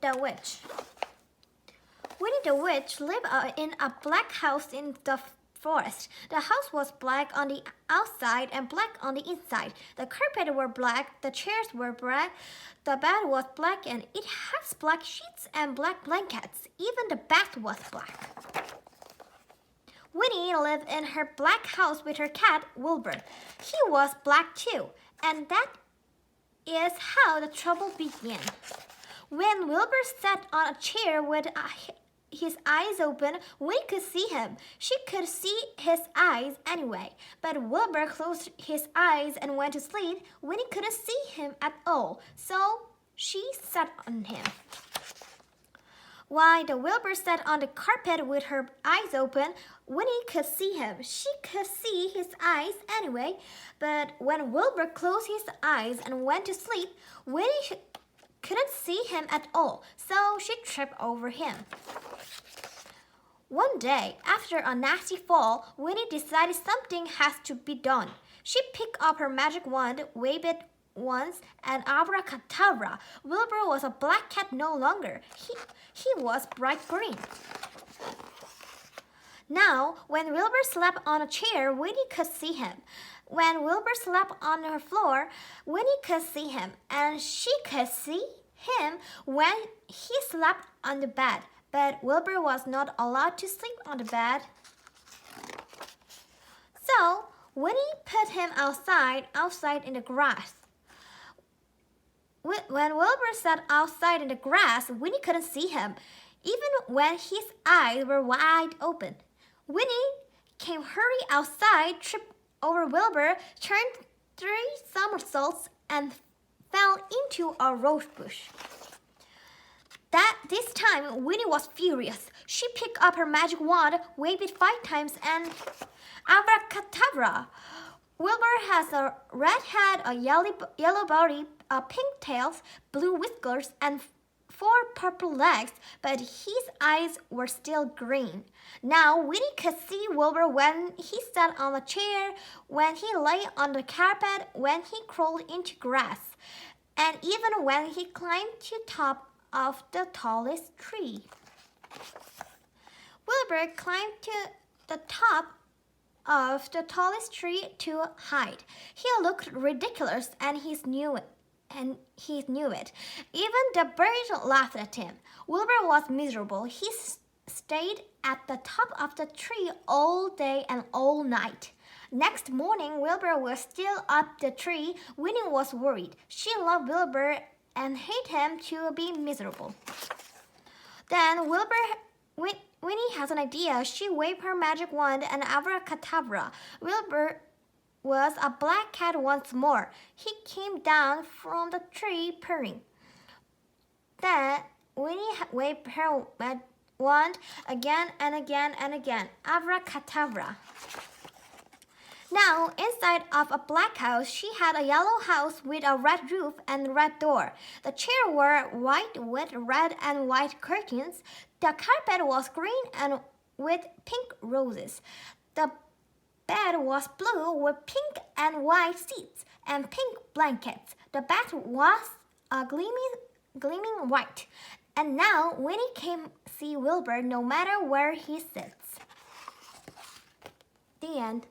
the Witch. Winnie the Witch lived in a black house in the forest. The house was black on the outside and black on the inside. The carpet were black, the chairs were black, the bed was black, and it had black sheets and black blankets. Even the bath was black. Winnie lived in her black house with her cat, Wilbur. He was black too, and that is how the trouble began. When Wilbur sat on a chair with his eyes open, Winnie could see him. She could see his eyes anyway, but Wilbur closed his eyes and went to sleep. Winnie couldn't see him at all, so she sat on him. While the Wilbur sat on the carpet with her eyes open, Winnie could see him. She could see his eyes anyway, but when Wilbur closed his eyes and went to sleep, Winnie couldn't see him at all, so she tripped over him. One day, after a nasty fall, Winnie decided something has to be done. She picked up her magic wand, waved it once, and abracadabra. Wilbur was a black cat no longer. He was bright green. Now, when Wilbur slept on a chair, Winnie could see him. When Wilbur slept on her floor, Winnie could see him, and she could see him when he slept on the bed. But Wilbur was not allowed to sleep on the bed. So, Winnie put him outside in the grass. When Wilbur sat outside in the grass, Winnie couldn't see him, even when his eyes were wide open. Winnie came hurry outside, tripped over Wilbur, turned 3 somersaults, and fell into a rose bush. This time, Winnie was furious. She picked up her magic wand, waved it 5 times, and abracadabra! Wilbur has a red head, a yellow body, a pink tail, blue whiskers, and 4 purple legs, but his eyes were still green. Now Winnie could see Wilbur when he sat on a chair, when he lay on the carpet, when he crawled into grass, and even when he climbed to the top of the tallest tree. Wilbur climbed to the top of the tallest tree to hide. He looked ridiculous, and he knew it. Even the birds laughed at him. Wilbur was miserable. He stayed at the top of the tree all day and all night. Next morning, Wilbur was still up the tree. Winnie was worried. She loved Wilbur and hated him to be miserable. Then Winnie has an idea. She waved her magic wand and abracadabra. Wilbur was a black cat once more. He came down from the tree purring. Then Winnie waved her wand again and again and again. Abracadabra. Now, inside of a black house, she had a yellow house with a red roof and red door. The chairs were white with red and white curtains. The carpet was green and with pink roses. The bed was blue with pink and white seats and pink blankets. The bed was a gleaming white. And now Winnie can see Wilbur no matter where he sits. The end.